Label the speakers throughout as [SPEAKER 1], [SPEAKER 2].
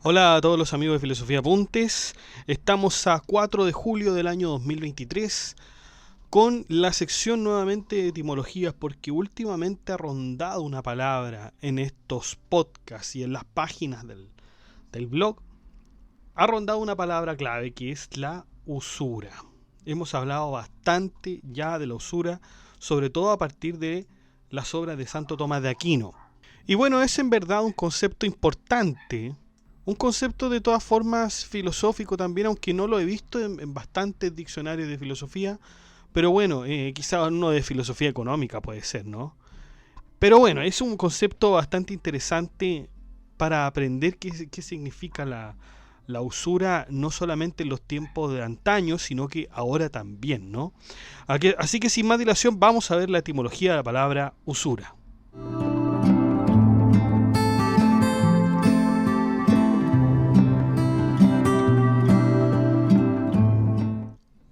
[SPEAKER 1] Hola a todos los amigos de Filosofía Apuntes. Estamos a 4 de julio del año 2023 con la sección nuevamente de etimologías, porque últimamente ha rondado una palabra en estos podcasts y en las páginas del blog. Ha rondado una palabra clave que es la usura. Hemos hablado bastante ya de la usura, sobre todo a partir de las obras de Santo Tomás de Aquino. Y bueno, es en verdad un concepto importante, un concepto de todas formas filosófico también, aunque no lo he visto en bastantes diccionarios de filosofía, pero bueno, quizá uno de filosofía económica puede ser, ¿no? Pero bueno, es un concepto bastante interesante para aprender qué significa la usura, no solamente en los tiempos de antaño, sino que ahora también, ¿no? Así que sin más dilación vamos a ver la etimología de la palabra usura.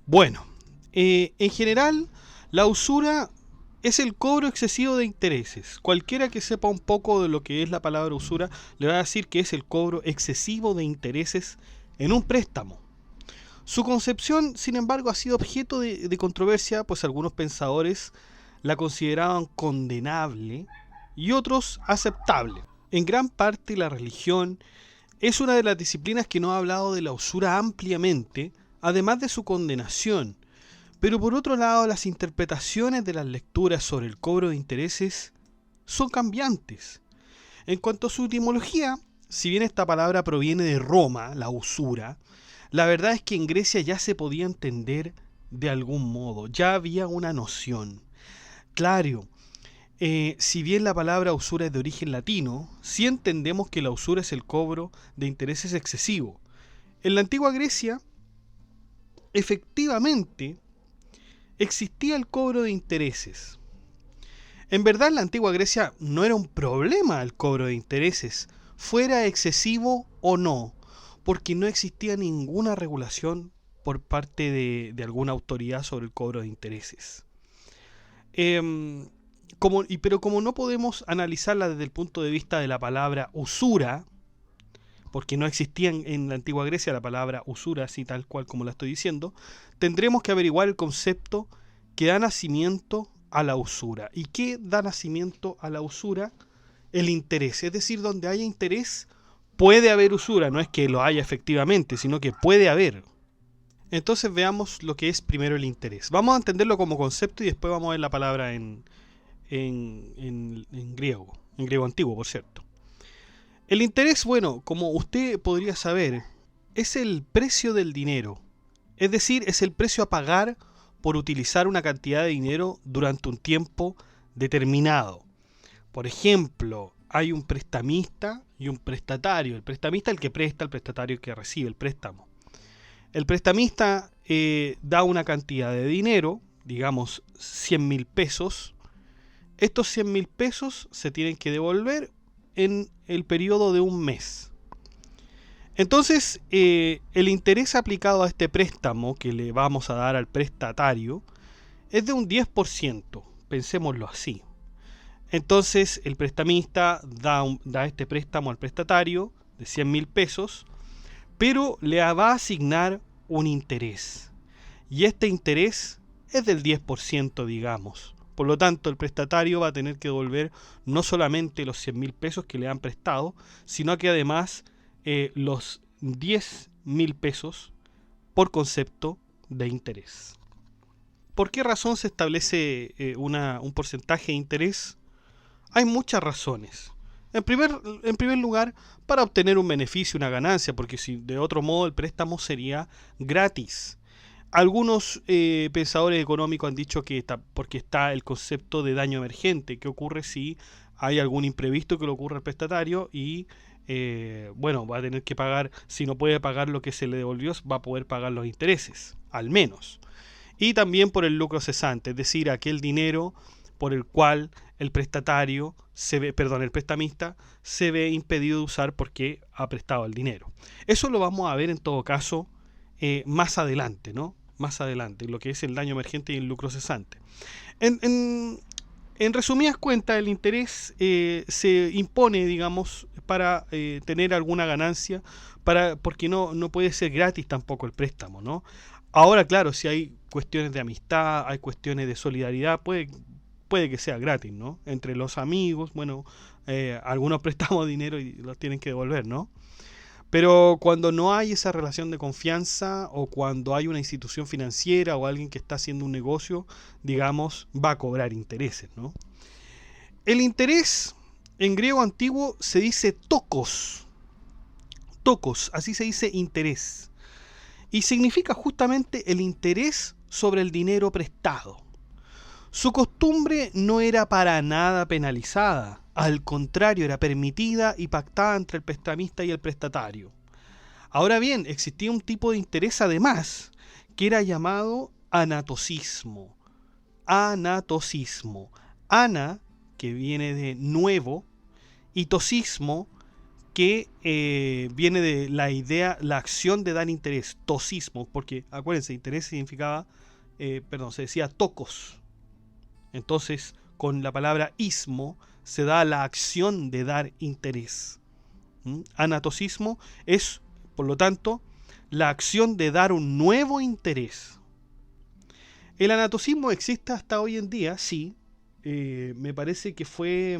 [SPEAKER 1] Bueno, en general, la usura es el cobro excesivo de intereses. Cualquiera que sepa un poco de lo que es la palabra usura, le va a decir que es el cobro excesivo de intereses en un préstamo. Su concepción, sin embargo, ha sido objeto de controversia, pues algunos pensadores la consideraban condenable y otros aceptable. En gran parte, la religión es una de las disciplinas que no ha hablado de la usura ampliamente, además de su condenación. Pero por otro lado, las interpretaciones de las lecturas sobre el cobro de intereses son cambiantes. En cuanto a su etimología, si bien esta palabra proviene de Roma, la usura, la verdad es que en Grecia ya se podía entender de algún modo, ya había una noción. Claro, si bien la palabra usura es de origen latino, sí entendemos que la usura es el cobro de intereses excesivo. En la antigua Grecia, efectivamente, existía el cobro de intereses. En verdad, en la antigua Grecia no era un problema el cobro de intereses, fuera excesivo o no, porque no existía ninguna regulación por parte de alguna autoridad sobre el cobro de intereses. Pero como no podemos analizarla desde el punto de vista de la palabra usura, porque no existía en la antigua Grecia la palabra usura, así tal cual como la estoy diciendo, tendremos que averiguar el concepto que da nacimiento a la usura. ¿Y qué da nacimiento a la usura? El interés. Es decir, donde haya interés puede haber usura. No es que lo haya efectivamente, sino que puede haber. Entonces veamos lo que es primero el interés. Vamos a entenderlo como concepto y después vamos a ver la palabra en griego antiguo, por cierto. El interés, bueno, como usted podría saber, es el precio del dinero. Es decir, es el precio a pagar por utilizar una cantidad de dinero durante un tiempo determinado. Por ejemplo, hay un prestamista y un prestatario. El prestamista es el que presta, el prestatario el que recibe el préstamo. El prestamista da una cantidad de dinero, digamos 100.000 pesos. Estos 100.000 pesos se tienen que devolver en el periodo de un mes. Entonces, el interés aplicado a este préstamo que le vamos a dar al prestatario es de un 10%, pensémoslo así. Entonces, el prestamista da este préstamo al prestatario de 100.000 pesos, pero le va a asignar un interés. Y este interés es del 10%, digamos. Por lo tanto, el prestatario va a tener que devolver no solamente los 100.000 pesos que le han prestado, sino que además los 10.000 pesos por concepto de interés. ¿Por qué razón se establece un porcentaje de interés? Hay muchas razones. En primer lugar, para obtener un beneficio, una ganancia, porque si de otro modo el préstamo sería gratis. Algunos pensadores económicos han dicho que porque está el concepto de daño emergente, que ocurre si hay algún imprevisto que le ocurre al prestatario y va a tener que pagar, si no puede pagar lo que se le devolvió, va a poder pagar los intereses, al menos. Y también por el lucro cesante, es decir, aquel dinero por el cual el el prestamista se ve impedido de usar porque ha prestado el dinero. Eso lo vamos a ver en todo caso más adelante, ¿no? Más adelante, lo que es el daño emergente y el lucro cesante. En En resumidas cuentas, el interés se impone, digamos, para tener alguna ganancia, porque no puede ser gratis tampoco el préstamo, ¿no? Ahora, claro, si hay cuestiones de amistad, hay cuestiones de solidaridad, puede que sea gratis, ¿no? Entre los amigos, bueno, algunos prestamos dinero y los tienen que devolver, ¿no? Pero cuando no hay esa relación de confianza o cuando hay una institución financiera o alguien que está haciendo un negocio, digamos, va a cobrar intereses, ¿no? El interés en griego antiguo se dice tokos. Tokos, así se dice interés. Y significa justamente el interés sobre el dinero prestado. Su costumbre no era para nada penalizada, al contrario, era permitida y pactada entre el prestamista y el prestatario. Ahora bien, existía un tipo de interés además, que era llamado anatocismo. Anatocismo. Ana, que viene de nuevo, y tosismo, que viene de la idea, la acción de dar interés. Tosismo, porque acuérdense, interés significaba, se decía tocos. Entonces, con la palabra ismo se da la acción de dar interés. Anatocismo es, por lo tanto, la acción de dar un nuevo interés. El anatocismo existe hasta hoy en día, sí. Me parece que fue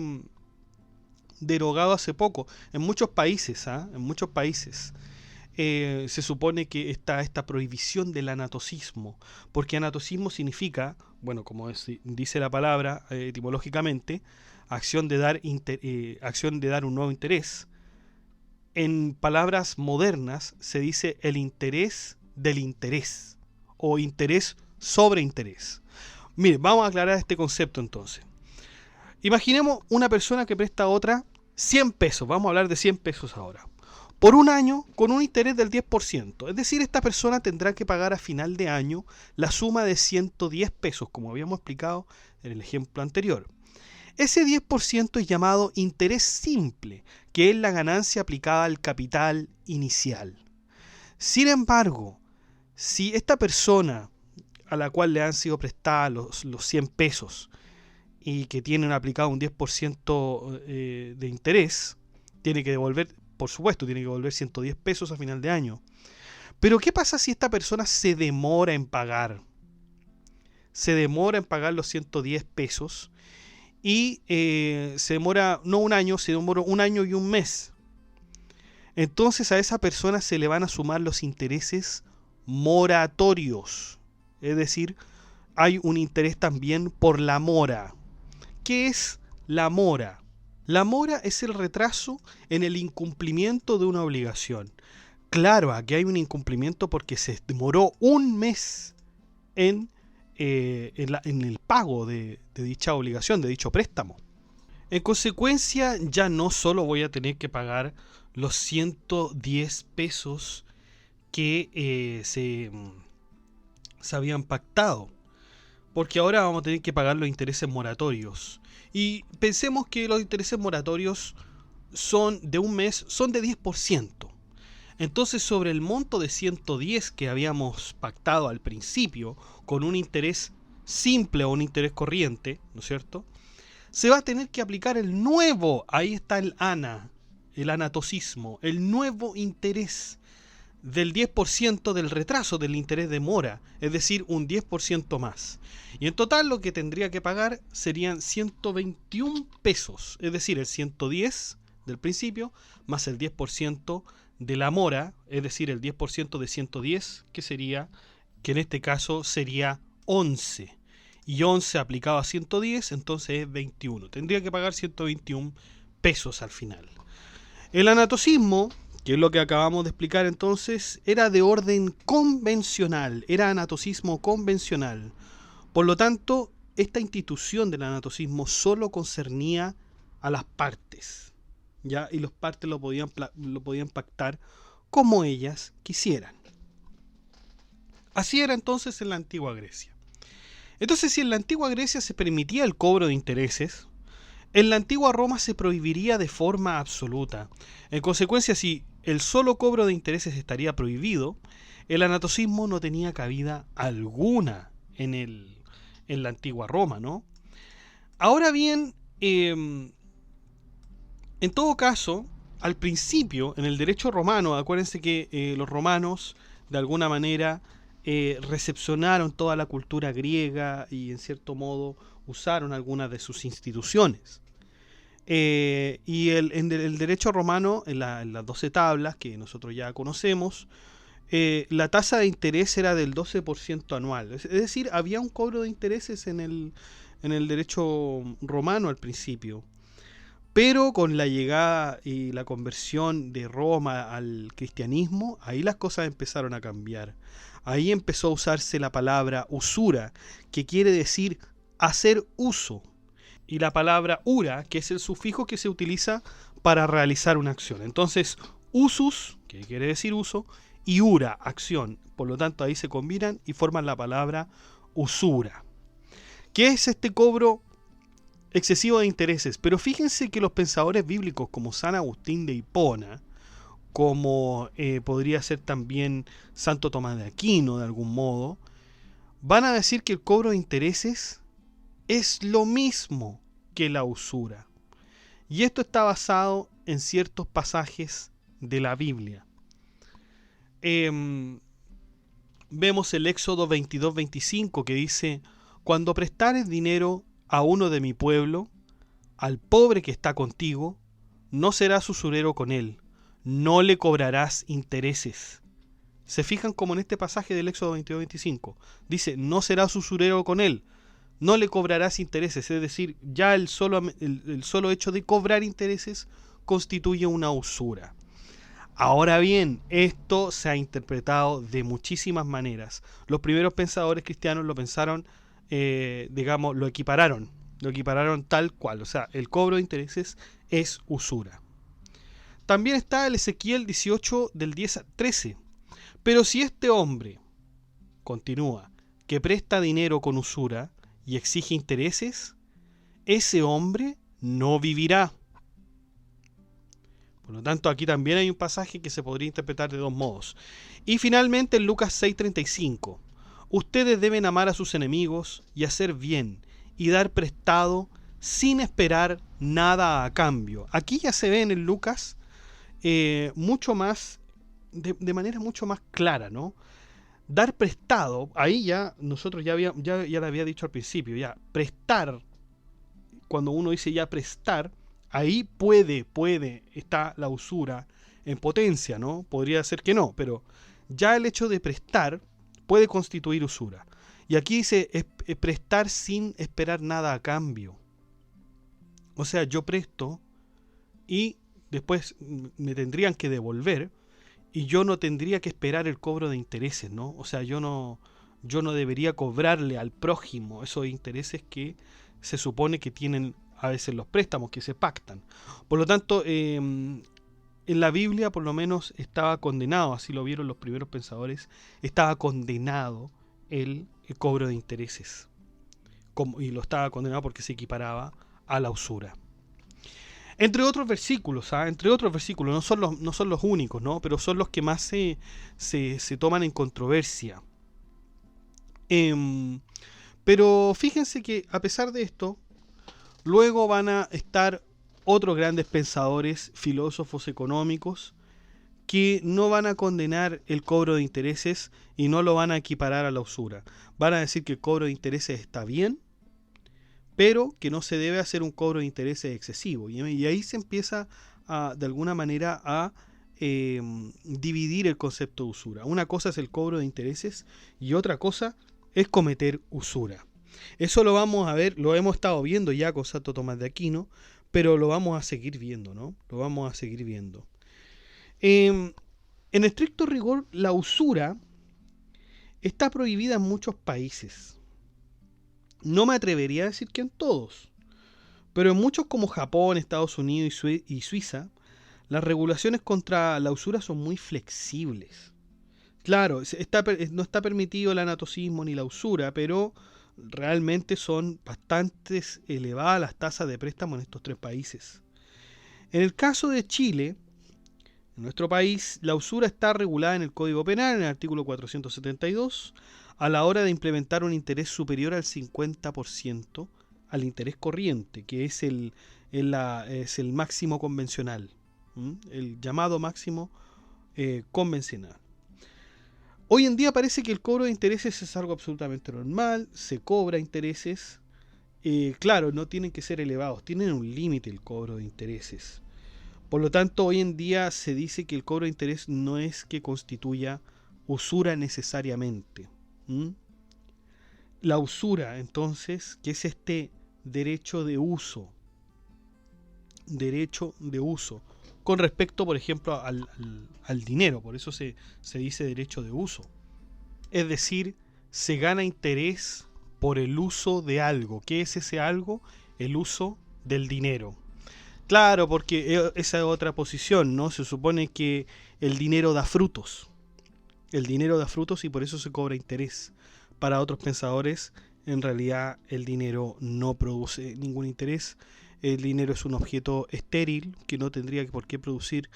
[SPEAKER 1] derogado hace poco en muchos países, en muchos países. Se supone que está esta prohibición del anatocismo, porque anatocismo significa, bueno, como dice la palabra etimológicamente, acción de dar un nuevo interés. En palabras modernas se dice el interés del interés o interés sobre interés. Mire, vamos a aclarar este concepto entonces. Imaginemos una persona que presta a otra 100 pesos, vamos a hablar de 100 pesos ahora, por un año con un interés del 10%. Es decir, esta persona tendrá que pagar a final de año la suma de 110 pesos, como habíamos explicado en el ejemplo anterior. Ese 10% es llamado interés simple, que es la ganancia aplicada al capital inicial. Sin embargo, si esta persona a la cual le han sido prestados los 100 pesos y que tienen aplicado un 10% de interés, tiene que devolver, por supuesto, tiene que devolver 110 pesos a final de año. Pero ¿qué pasa si esta persona se demora en pagar? Se demora en pagar los 110 pesos y se demora, no un año, se demora un año y un mes. Entonces a esa persona se le van a sumar los intereses moratorios. Es decir, hay un interés también por la mora. ¿Qué es la mora? La mora es el retraso en el incumplimiento de una obligación. Claro, aquí hay un incumplimiento porque se demoró un mes en el pago de dicha obligación, de dicho préstamo. En consecuencia, ya no solo voy a tener que pagar los 110 pesos que se habían pactado, porque ahora vamos a tener que pagar los intereses moratorios. Y pensemos que los intereses moratorios son de un mes, son de 10%. Entonces, sobre el monto de 110 que habíamos pactado al principio, con un interés simple o un interés corriente, ¿no es cierto?, se va a tener que aplicar el nuevo, ahí está el anatocismo, el nuevo interés del 10% del retraso del interés de mora, es decir, un 10% más. Y en total lo que tendría que pagar serían 121 pesos, es decir, el 110 del principio más el 10% de la mora, es decir, el 10% de 110, que en este caso sería 11. Y 11 aplicado a 110, entonces es 21. Tendría que pagar 121 pesos al final. El anatocismo, que es lo que acabamos de explicar entonces, era de orden convencional, era anatocismo convencional. Por lo tanto, esta institución del anatocismo solo concernía a las partes, ¿ya? Y las partes lo podían pactar como ellas quisieran. Así era entonces en la antigua Grecia. Entonces, si en la antigua Grecia se permitía el cobro de intereses, en la antigua Roma se prohibiría de forma absoluta. En consecuencia, si el solo cobro de intereses estaría prohibido, el anatocismo no tenía cabida alguna en la antigua Roma, ¿no? Ahora bien, en todo caso, al principio, en el derecho romano, acuérdense que los romanos, de alguna manera, recepcionaron toda la cultura griega y, en cierto modo, usaron algunas de sus instituciones. En el derecho romano, en las 12 tablas que nosotros ya conocemos, la tasa de interés era del 12% anual. Es decir, había un cobro de intereses en el derecho romano al principio. Pero con la llegada y la conversión de Roma al cristianismo, ahí las cosas empezaron a cambiar. Ahí empezó a usarse la palabra usura, que quiere decir hacer uso. Y la palabra ura, que es el sufijo que se utiliza para realizar una acción. Entonces, usus, que quiere decir uso, y ura, acción. Por lo tanto, ahí se combinan y forman la palabra usura. ¿Qué es este cobro excesivo de intereses? Pero fíjense que los pensadores bíblicos como San Agustín de Hipona, como podría ser también Santo Tomás de Aquino de algún modo, van a decir que el cobro de intereses es lo mismo que la usura. Y esto está basado en ciertos pasajes de la Biblia. Vemos el Éxodo 22-25 que dice: cuando prestares dinero a uno de mi pueblo, al pobre que está contigo, no serás usurero con él, no le cobrarás intereses. ¿Se fijan como en este pasaje del Éxodo 22-25? Dice, no serás usurero con él, no le cobrarás intereses. Es decir, ya el solo hecho de cobrar intereses constituye una usura. Ahora bien, esto se ha interpretado de muchísimas maneras. Los primeros pensadores cristianos lo pensaron, lo equipararon tal cual. O sea, el cobro de intereses es usura. También está el Ezequiel 18 del 10 al 13. Pero si este hombre, continúa, que presta dinero con usura y exige intereses, ese hombre no vivirá. Por lo tanto, aquí también hay un pasaje que se podría interpretar de dos modos. Y finalmente en Lucas 6:35, ustedes deben amar a sus enemigos y hacer bien y dar prestado sin esperar nada a cambio. Aquí ya se ve en el Lucas mucho más, de manera mucho más clara, ¿no? Dar prestado, ahí ya nosotros ya le había dicho al principio, ya prestar, cuando uno dice ya prestar, ahí puede, está la usura en potencia, ¿no? Podría ser que no, pero ya el hecho de prestar puede constituir usura. Y aquí dice prestar sin esperar nada a cambio. O sea, yo presto y después me tendrían que devolver y yo no tendría que esperar el cobro de intereses, ¿no? O sea, yo no debería cobrarle al prójimo esos intereses que se supone que tienen a veces los préstamos que se pactan. Por lo tanto, en la Biblia por lo menos estaba condenado, así lo vieron los primeros pensadores, estaba condenado el cobro de intereses. Y lo estaba condenado porque se equiparaba a la usura. Entre otros versículos, no son los únicos, ¿no? Pero son los que más se toman en controversia. Pero fíjense que a pesar de esto, luego van a estar otros grandes pensadores, filósofos económicos, que no van a condenar el cobro de intereses y no lo van a equiparar a la usura. Van a decir que el cobro de intereses está bien, pero que no se debe hacer un cobro de intereses excesivo. Y ahí se empieza de alguna manera a dividir el concepto de usura. Una cosa es el cobro de intereses y otra cosa es cometer usura. Eso lo vamos a ver, lo hemos estado viendo ya con Santo Tomás de Aquino, pero lo vamos a seguir viendo, ¿no? Lo vamos a seguir viendo. En estricto rigor, la usura está prohibida en muchos países. No me atrevería a decir que en todos, pero en muchos como Japón, Estados Unidos y Suiza, las regulaciones contra la usura son muy flexibles. Claro, no está permitido el anatocismo ni la usura, pero realmente son bastante elevadas las tasas de préstamo en estos tres países. En el caso de Chile, en nuestro país, la usura está regulada en el Código Penal, en el artículo 472, a la hora de implementar un interés superior al 50% al interés corriente, que es el máximo convencional, el llamado máximo convencional. Hoy en día parece que el cobro de intereses es algo absolutamente normal, se cobra intereses, claro, no tienen que ser elevados, tienen un límite el cobro de intereses. Por lo tanto, hoy en día se dice que el cobro de interés no es que constituya usura necesariamente. La usura, entonces, que es este derecho de uso, con respecto, por ejemplo, al dinero, por eso se dice derecho de uso. Es decir, se gana interés por el uso de algo. ¿Qué es ese algo? El uso del dinero. Claro, porque esa es otra posición, ¿no? Se supone que el dinero da frutos. El dinero da frutos y por eso se cobra interés. Para otros pensadores, en realidad el dinero no produce ningún interés. El dinero es un objeto estéril que no tendría por qué producir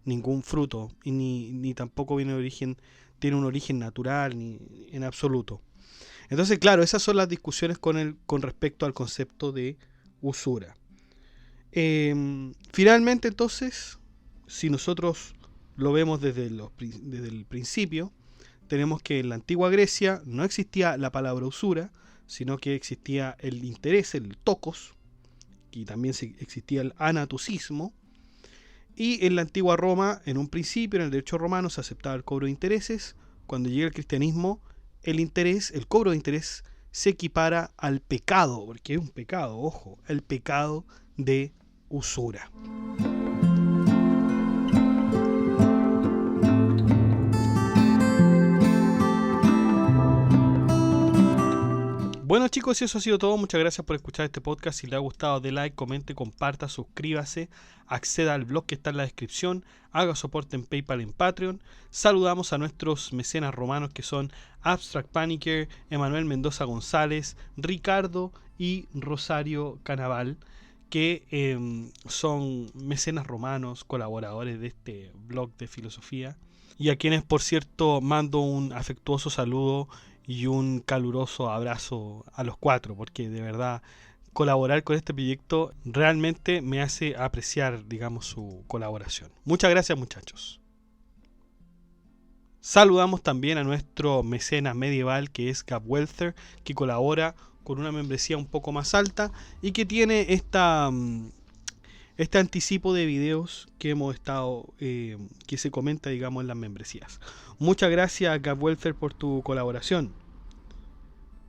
[SPEAKER 1] ningún fruto y ni tampoco tiene un origen natural ni en absoluto. Entonces, claro, esas son las discusiones con respecto al concepto de usura. Finalmente, entonces, si nosotros lo vemos desde el principio, tenemos que en la antigua Grecia no existía la palabra usura, sino que existía el interés, el tokos, y también existía el anatocismo. Y en la antigua Roma, en un principio, en el derecho romano, se aceptaba el cobro de intereses. Cuando llega el cristianismo, el cobro de interés se equipara al pecado, porque es un pecado, ojo, el pecado de usura. Bueno chicos, y eso ha sido todo. Muchas gracias por escuchar este podcast. Si les ha gustado, dé like, comente, comparta, suscríbase, acceda al blog que está en la descripción, haga soporte en PayPal, en Patreon. Saludamos a nuestros mecenas romanos que son Abstract Panicker, Emanuel Mendoza González, Ricardo y Rosario Canaval, que son mecenas romanos, colaboradores de este blog de filosofía, y a quienes, por cierto, mando un afectuoso saludo y un caluroso abrazo a los cuatro, porque de verdad colaborar con este proyecto realmente me hace apreciar, digamos, su colaboración. Muchas gracias, muchachos. Saludamos también a nuestro mecenas medieval, que es Gab Welther, que colabora con una membresía un poco más alta y que tiene este anticipo de videos que hemos estado, que se comenta, digamos, en las membresías. Muchas gracias, Gab Welther, por tu colaboración.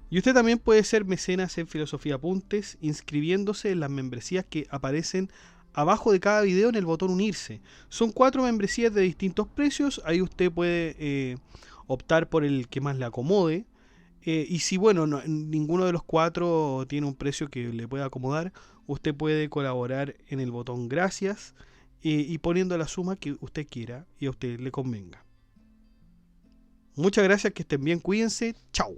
[SPEAKER 1] Y usted también puede ser mecenas en Filosofía Apuntes, inscribiéndose en las membresías que aparecen abajo de cada video en el botón unirse. Son 4 membresías de distintos precios, ahí usted puede optar por el que más le acomode. Y si ninguno de los 4 tiene un precio que le pueda acomodar, usted puede colaborar en el botón gracias y poniendo la suma que usted quiera y a usted le convenga. Muchas gracias, que estén bien, cuídense, chao.